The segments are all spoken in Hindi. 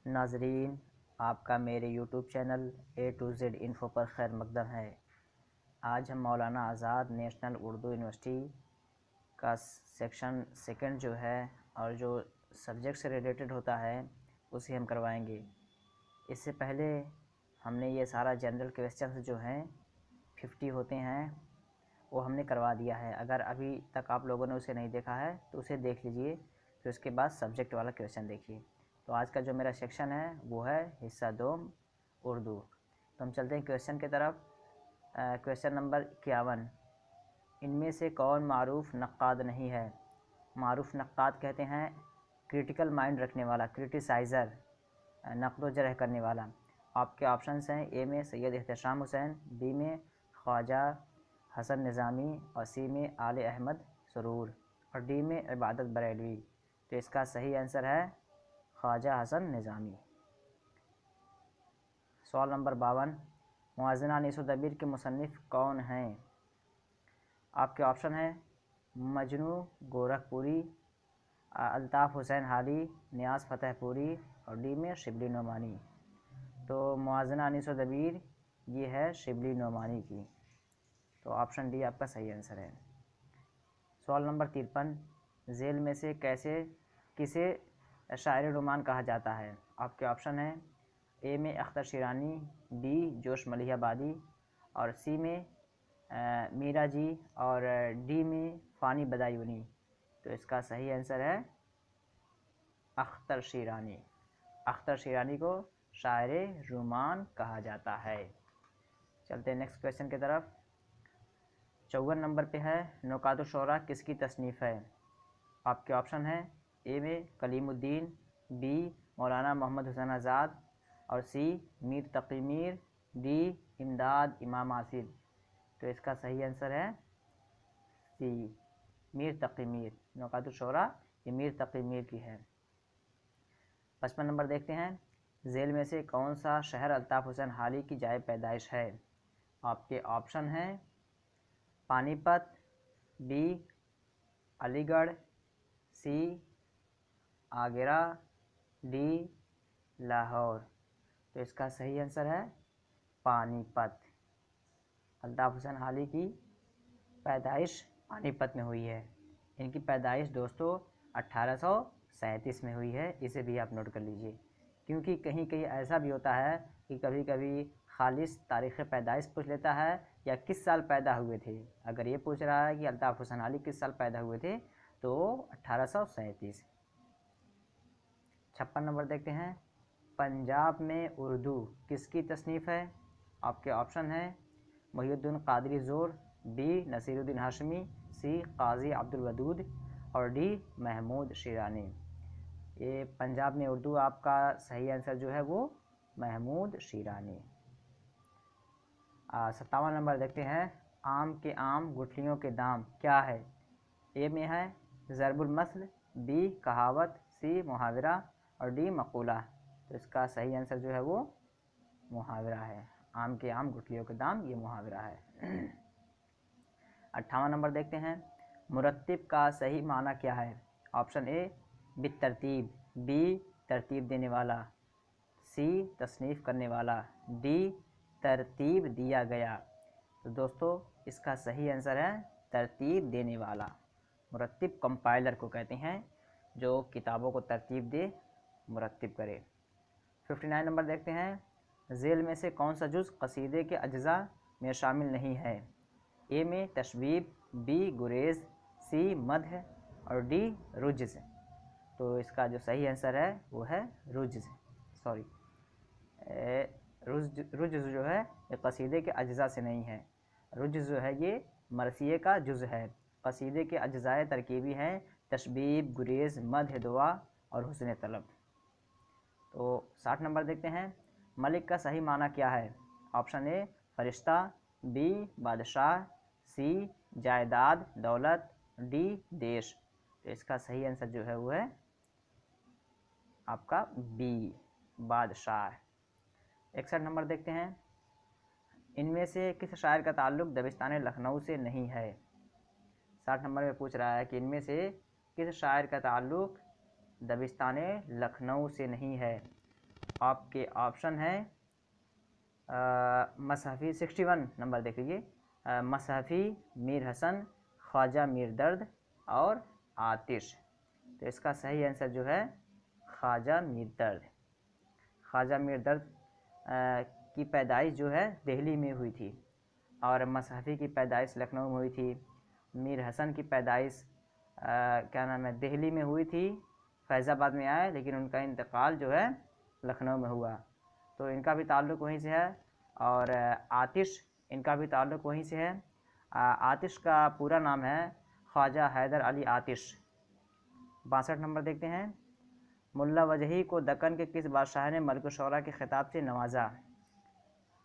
नाजरीन, आपका मेरे YouTube channel A to Z info पर खैर मकदम है। आज हम मौलाना आज़ाद नेशनल उर्दू यूनिवर्सिटी का सेक्शन सेकंड जो है और जो सब्जेक्ट से रिलेटेड होता है उसे हम करवाएंगे। इससे पहले हमने ये सारा जनरल क्वेश्चन जो हैं 50 होते हैं वो हमने करवा दिया है। अगर अभी तक आप लोगों ने उसे नहीं देखा है तो उसे देख लीजिए, फिर उसके बाद सब्जेक्ट वाला क्वेश्चन देखिए। तो आज का जो मेरा सेक्शन है वो है हिस्सा 2 उर्दू। तो हम चलते हैं क्वेश्चन की तरफ। क्वेश्चन नंबर 51, इनमें से कौन मारूफ नक्काद नहीं है? मारूफ नक्काद कहते हैं क्रिटिकल माइंड रखने वाला, क्रिटिसाइज़र, नक़्द व जरह करने वाला। आपके ऑप्शंस हैं ए में सैयद एहतशाम हुसैन, बी में ख्वाजा हसन निज़ामी और सी में आले अहमद सरूर और डी में इबादत बरेलवी। तो इसका सही आंसर है ख्वाजा हसन निज़ामी। सवाल नंबर 52, मुआज़ना अनीसुद्दबीर के मुसन्निफ़ कौन हैं? आपके ऑप्शन हैं मजनू गोरखपुरी, अल्ताफ़ हुसैन हाली, नियाज़ फ़तेहपुरी और डी में शिबली नोमानी। तो मुआज़ना अनीसुद्दबीर ये है शिबली नोमानी की। तो ऑप्शन डी आपका सही आंसर है। सवाल नंबर 53, झेल में से किसे शायर रोमान कहा जाता है? आपके ऑप्शन हैं ए में अख्तर शिरानी, बी जोश मलिहाबादी और सी में मीरा जी और डी में फ़ानी बदायूनी। तो इसका सही आंसर है अख्तर शिरानी। अख्तर शिरानी को शायर रोमान कहा जाता है। चलते हैं नेक्स्ट क्वेश्चन की तरफ। 54 नंबर पे है नुकातुश शोरा किसकी तसनीफ़ है? आपके ऑप्शन हैं ए में कलीमुद्दीन, बी मौलाना मोहम्मद हुसैन आज़ाद और सी मीर तकी मीर, डी इमदाद इमाम आसिफ। तो इसका सही आंसर है सी मीर तकी मीर। नुकातुश शोरा ये मीर तकी मीर की है। 55 नंबर देखते हैं, झेल में से कौन सा शहर अल्ताफ़ हुसैन हाली की जाए पैदाइश है? आपके ऑप्शन हैं पानीपत, बी अलीगढ़, सी आगरा, डी लाहौर। तो इसका सही आंसर है पानीपत। अल्ताफ़ हुसैन हाली की पैदाइश पानीपत में हुई है। इनकी पैदाइश दोस्तों 1837 में हुई है, इसे भी आप नोट कर लीजिए, क्योंकि कहीं कहीं ऐसा भी होता है कि कभी कभी खालिस तारीख़ पैदाइश पूछ लेता है या किस साल पैदा हुए थे। अगर ये पूछ रहा है कि अल्ताफ़ हुसैन हाली किस साल पैदा हुए थे तो 1837। 56 नंबर देखते हैं, पंजाब में उर्दू किसकी तसनीफ़ है? आपके ऑप्शन हैं मुहिउद्दीन कादरी ज़ोर, बी नसीरुद्दीन हाशमी, सी काजी अब्दुल वदूद और डी महमूद शिरानी। ये पंजाब में उर्दू आपका सही आंसर जो है वो महमूद शिरानी। 57 नंबर देखते हैं, आम के आम गुठलियों के दाम क्या है? ए में है ज़रबुल मसल, बी कहावत, सी मुहावरा और डी मक़ूला। तो इसका सही आंसर जो है वो मुहावरा है। आम के आम गुठलियों के दाम ये मुहावरा है। 58 नंबर देखते हैं, मुरत्तिब का सही माना क्या है? ऑप्शन ए बितरतीब, बी तरतीब देने वाला, सी तसनीफ़ करने वाला, डी तरतीब दिया गया। तो दोस्तों इसका सही आंसर है तरतीब देने वाला। मुरत्तिब कंपाइलर को कहते हैं जो किताबों को तरतीब दे, मुरत्तिब करे। 59 नंबर देखते हैं, झेल में से कौन सा जुज़ कसीदे के अज्जा में शामिल नहीं है? ए में तशबीब, बी गुरेज़, सी मदह और डी रुज्ज़। तो इसका जो सही आंसर है वो है रुज्ज़। सॉरी, रुज्ज़ जो है ये कसीदे के अज्जा से नहीं है। रुज्ज़ जो है ये मरसिए का जुज़ है। कसीदे के अज्जाए तरकीबी हैं तशबीब, गुरेज़, मदह, दुआ और हुस्न तलब। तो 60 नंबर देखते हैं, मलिक का सही माना क्या है? ऑप्शन ए फरिश्ता, बी बादशाह, सी जायदाद दौलत, डी देश। तो इसका सही आंसर जो है वो है आपका बी बादशाह। 61 नंबर देखते हैं, इनमें से किस शायर का ताल्लुक़ दबिस्तान लखनऊ से नहीं है? 60 नंबर में पूछ रहा है कि इनमें से किस शायर का ताल्लुक़ दबिस्तान लखनऊ से नहीं है? आपके ऑप्शन है मसहफ़ी 61 नंबर देख लीजिए, मसहफ़ी, मीर हसन, ख्वाजा मीर दर्द और आतिश। तो इसका सही आंसर जो है ख्वाजा मीर दर्द। ख्वाजा मीर दर्द की पैदाइश जो है दिल्ली में हुई थी और मसहफ़ी की पैदाइश लखनऊ में हुई थी। मीर हसन की पैदाइश क्या नाम है दिल्ली में हुई थी, फैज़ाबाद में आए, लेकिन उनका इंतकाल जो है लखनऊ में हुआ, तो इनका भी ताल्लुक़ वहीं से है। और आतिश, इनका भी ताल्लुक़ वहीं से है। आतिश का पूरा नाम है ख्वाजा हैदर अली आतिश। 62 नंबर देखते हैं, मुल्ला वजही को दक्कन के किस बादशाह ने मलिक शुरा के खिताब से नवाजा?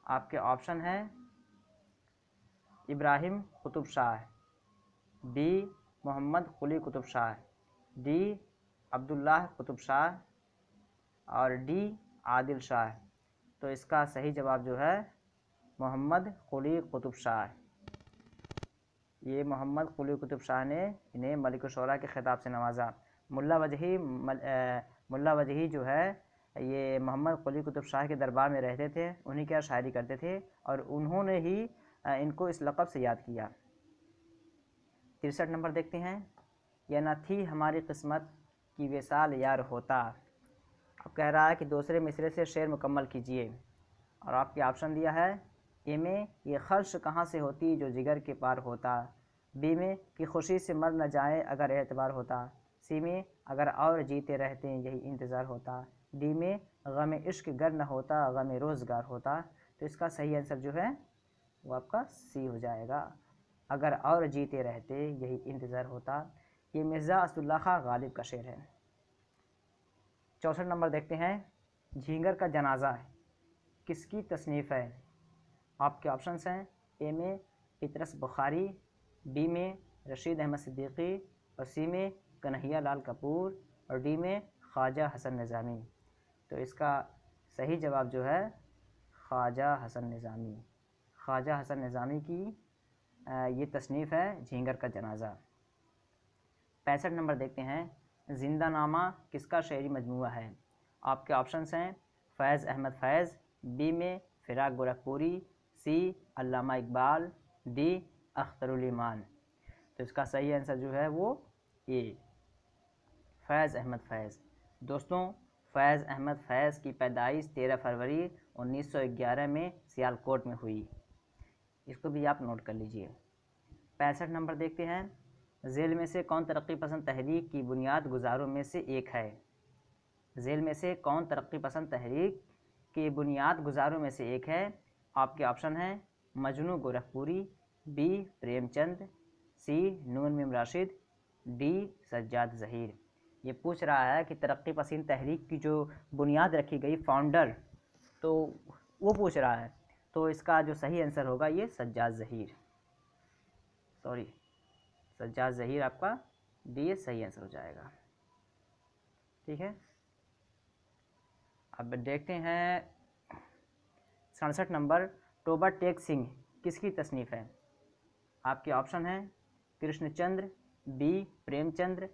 आपके ऑप्शन हैं इब्राहिम कुतुब शाह, बी मोहम्मद कुली कुतुब शाह, डी अब्दुल्लाह कुतुब शाह और डी आदिल शाह। तो इसका सही जवाब जो है मोहम्मद कुली कुतुब शाह। ये मोहम्मद कुली कुतुब शाह ने इन्हें मलिक शुरा के खिताब से नवाजा। मुल्ला वजही जो है ये मोहम्मद कुली कुतुब शाह के दरबार में रहते थे, उन्हीं क्या शायरी करते थे और उन्होंने ही इनको इस लक़ब से याद किया। 63 नंबर देखते हैं, यह न थी हमारी किस्मत की विसाल यार होता। अब कह रहा है कि दूसरे मिसरे से शेर मुकम्मल कीजिए और आपके ऑप्शन दिया है ए में ये ख़र्श कहाँ से होती जो जिगर के पार होता, बी में कि खुशी से मर न जाए अगर एतबार होता, सी में अगर और जीते रहते यही इंतज़ार होता, डी में गम इश्क गर न होता गम रोज़गार होता। तो इसका सही आंसर जो है वो आपका सी हो जाएगा, अगर और जीते रहते यही इंतज़ार होता। ये मिर्ज़ा असदुल्ला खां गालिब का शेर है। 64 नंबर देखते हैं, झींगर का जनाजा किसकी तसनीफ़ है? आपके ऑप्शंस हैं ए में इतरस बुखारी, बी में रशीद अहमद सिद्दीकी और सी में कन्हैया लाल कपूर और डी में ख्वाजा हसन निज़ामी। तो इसका सही जवाब जो है ख्वाजा हसन निज़ामी। ख्वाजा हसन निज़ामी की ये तसनीफ़ है झींगर का जनाजा। 65 नंबर देखते हैं, जिंदानामा किसका शेरी मजमूआ है? आपके ऑप्शंस हैं फैज़ अहमद फैज़, बी में फ़िराक गोरखपुरी, सी अल्लामा इकबाल, डी अख्तरुल ईमान। तो इसका सही आंसर जो है वो ए फैज़ अहमद फैज़। दोस्तों, फैज़ अहमद फैज़ की पैदाइश 13 फरवरी 1911 में सियालकोट में हुई, इसको भी आप नोट कर लीजिए। 65 नंबर देखते हैं, झेल में से कौन तरक्की पसंद तहरीक की बुनियाद गुजारों में से एक है? झेल में से कौन तरक्की पसंद तहरीक की बुनियाद गुजारों में से एक है? आपके ऑप्शन हैं मजनू गोरखपुरी, बी प्रेमचंद, सी नून मीम राशिद, डी सज्जाद ज़हीर। ये पूछ रहा है कि तरक्की पसंद तहरीक की जो बुनियाद रखी गई फाउंडर, तो वो पूछ रहा है, तो इसका जो सही आंसर होगा ये सज्जाद ज़हीर, सॉरी सज्जाद ज़हीर आपका डी सही आंसर हो जाएगा। ठीक है, अब देखते हैं 67 नंबर, टोबा टेक सिंह किसकी तसनीफ़ है? आपके ऑप्शन हैं कृष्णचंद्र, बी प्रेमचंद्र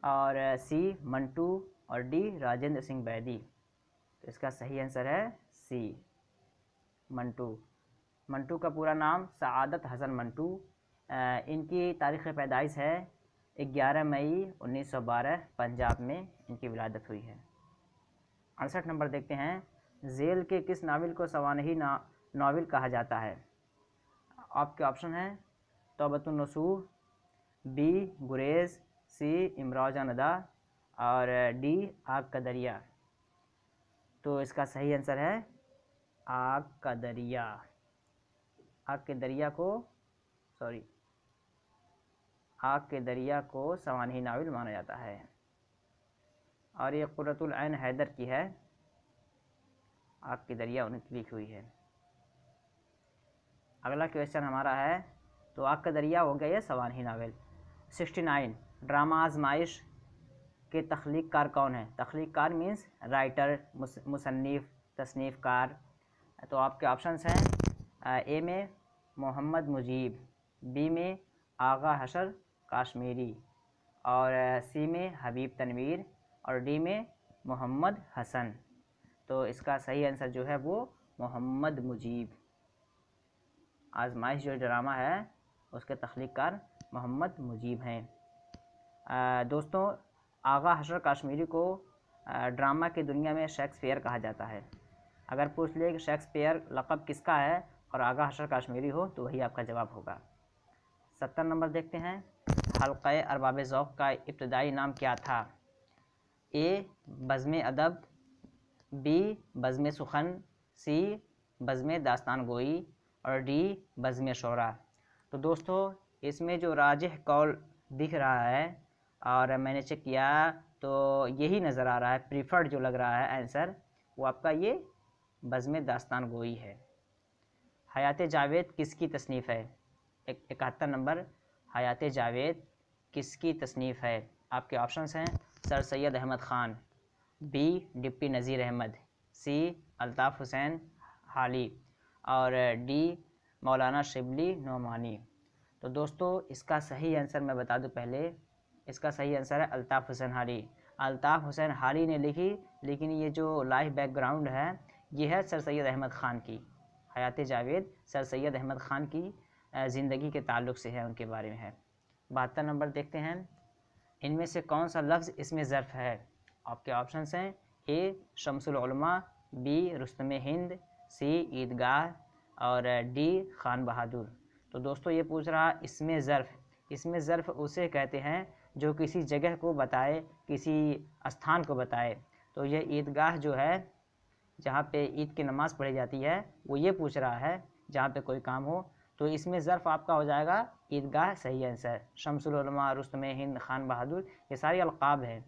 और सी मंटू और डी राजेंद्र सिंह बैदी। तो इसका सही आंसर है सी मंटू। मंटू का पूरा नाम सआदत हसन मंटू। इनकी तारीख़ पैदाइश है 11 मई 1912, पंजाब में इनकी विलादत हुई है। 68 नंबर देखते हैं, झेल के किस नावल को सवानही नावल कहा जाता है? आपके ऑप्शन हैं तौबतुन नसूह, बी गुरेज, सी इमराज नदा और डी आग का दरिया। तो इसका सही आंसर है आग का दरिया। आग के दरिया को सवानही नावल माना जाता है और ये कुर्रतुल ऐन हैदर की है। आग की दरिया उनकी लिखी हुई है। अगला क्वेश्चन हमारा है, तो आग का दरिया हो गया ये सवानही नावल। 69, ड्रामा आजमाइश के तख्लीक़कार कौन है? तख्लीक़कार मीन्स राइटर, मुसन्निफ़, तसनीफ़कार। तो आपके ऑप्शंस हैं ए में मोहम्मद मुजीब, बी में आगा हशर काश्मीरी और सी में हबीब तनवीर और डी में मोहम्मद हसन। तो इसका सही आंसर जो है वो मोहम्मद मुजीब। आजमाइश जो ड्रामा है उसके तख्लीक़कार मोहम्मद मुजीब हैं। दोस्तों, आगा हशर कश्मीरी को ड्रामा की दुनिया में शेक्सपियर कहा जाता है। अगर पूछ ले कि शेक्सपियर लक़ब किसका है और आगा हशर कश्मीरी हो तो वही आपका जवाब होगा। 70 नंबर देखते हैं। हल्क़े अरबाब ज़ौक़ का इब्तदाई नाम क्या था? ए बज़्म अदब, बी बज़्म सुखन, सी बज़्म दास्तान गोई और डी बज़्म शोरा। तो दोस्तों, इसमें जो राजिह कौल दिख रहा है और मैंने चेक किया तो यही नज़र आ रहा है, प्रीफर्ड जो लग रहा है आंसर वो आपका ये बज़्म दास्तान गोई है। हयात जावेद किसकी तसनीफ़ है? 71 नंबर। हयात जावेद किसकी तसनीफ़ है? आपके ऑप्शंस हैं sir Syed Ahmad Khan, B deputy Nazir Ahmad, C Altaf Hussain Hali और डी मौलाना शिबली नोमानी। तो दोस्तों, इसका सही आंसर मैं बता दूं पहले, इसका सही आंसर है अल्ताफ़ हुसैन हाली। अल्ताफ़ हुसैन हाली ने लिखी, लेकिन ये जो लाइव बैकग्राउंड है ये है सर सैयद अहमद ख़ान की। हयात जावेद सर सैयद अहमद ख़ान की ज़िंदगी के ताल्लुक़ से है, उनके बारे में है। 72 नंबर देखते हैं। इनमें से कौन सा लफ्ज़ इसमें ज़र्फ़ है? आपके ऑप्शंस हैं ए शम्सुल उलमा, बी रुस्तम हिंद, सी ईदगाह और डी खान बहादुर। तो दोस्तों, ये पूछ रहा इसमें ज़र्फ़, इसमें ज़र्फ़ उसे कहते हैं जो किसी जगह को बताए, किसी स्थान को बताए। तो ये ईदगाह जो है जहाँ पे ईद की नमाज़ पढ़ी जाती है वो ये पूछ रहा है जहाँ पे कोई काम हो, तो इसमें ज़र्फ़ आपका हो जाएगा ईदगाह सही आंसर। शम्सुल उलमा, रुस्तम हिंद, खान बहादुर ये सारी अलक़ाब हैं,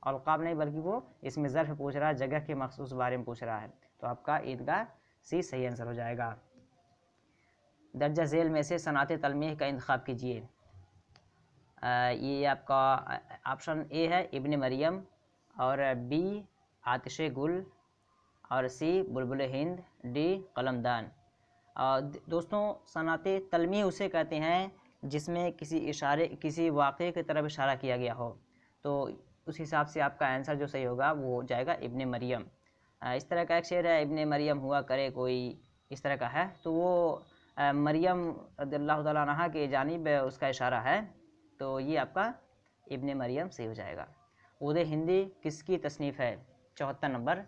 अलक़ाब नहीं बल्कि वो इसमें ज़र्फ़ पूछ रहा है, जगह के मखसूस बारे में पूछ रहा है। तो आपका ईदगाह सी सही आंसर हो जाएगा। दर्जा झेल में से सनात तलमीह का इंतखाब कीजिए। ये आपका ऑप्शन ए है इब्न मरियम और बी आतिश गुल और सी बुलबुल हिंद, डी कलमदान। दोस्तों, सनात तलमीह उसे कहते हैं जिसमें किसी वाक़े की तरफ इशारा किया गया हो। तो उस हिसाब से आपका आंसर जो सही होगा वो हो जाएगा इब्न मरियम। इस तरह का एक शेर है, इब्न मरियम हुआ करे कोई, इस तरह का है। तो वो मरियम रज़ियल्लाहु तआला अन्हा के जानिब उसका इशारा है, तो ये आपका इब्न मरियम सही हो जाएगा। ऊद हिंदी किसकी तसनीफ़ है? 74 नंबर।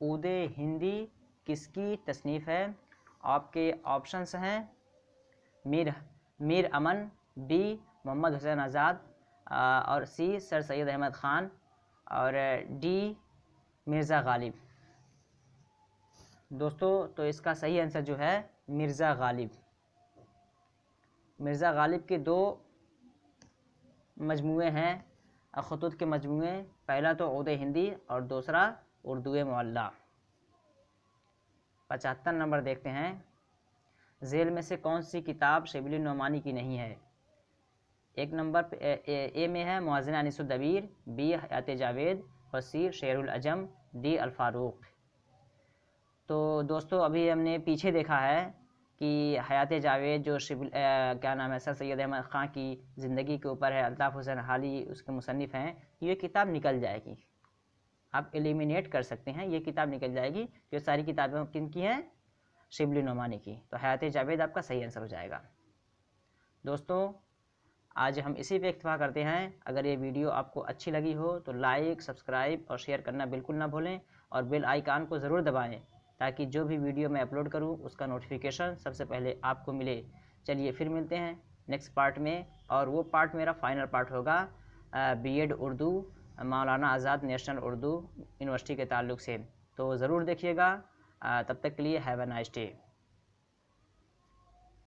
ऊद हिंदी किसकी तसनीफ़ है? आपके ऑप्शंस हैं मीर अमन, बी मोहम्मद हुसैन आज़ाद और सी सर सैयद अहमद ख़ान और डी मिर्ज़ा गालिब। दोस्तों, तो इसका सही आंसर जो है मिर्ज़ा गालिब। मिर्ज़ा गालिब के दो मजमूए हैं, ख़ुतूत के मजमूए, पहला तो ऊद हिंदी और दूसरा उर्दू मुअल्ला। 75 नंबर देखते हैं। झेल में से कौन सी किताब शिबली नोमानी की नहीं है? एक नंबर ए में है मुअज़्ज़िन अनीसुद्दबीर, बी हयात जावेद और सी शेरुल अजम, डी अल फारूक। तो दोस्तों, अभी हमने पीछे देखा है कि हयात जावेद जो क्या नाम है सर सैयद अहमद ख़ान की ज़िंदगी के ऊपर है, अल्ताफ़ हुसैन हाली उसके मुसन्निफ़ हैं, ये किताब निकल जाएगी। आप एलिमिनेट कर सकते हैं, ये किताब निकल जाएगी। जो सारी किताबें किन की हैं? शिबली नोमानी की। तो हयात जावेद आपका सही आंसर हो जाएगा। दोस्तों, आज हम इसी पे इक्तफा करते हैं। अगर ये वीडियो आपको अच्छी लगी हो तो लाइक, सब्सक्राइब और शेयर करना बिल्कुल ना भूलें और बेल आइकान को ज़रूर दबाएं ताकि जो भी वीडियो मैं अपलोड करूं उसका नोटिफिकेशन सबसे पहले आपको मिले। चलिए फिर मिलते हैं नेक्स्ट पार्ट में, और वो पार्ट मेरा फाइनल पार्ट होगा बीएड उर्दू मौलाना आज़ाद नेशनल उर्दू यूनिवर्सिटी के ताल्लुक़ से। तो ज़रूर देखिएगा। तब तक के लिए हैव अ नाइस डे।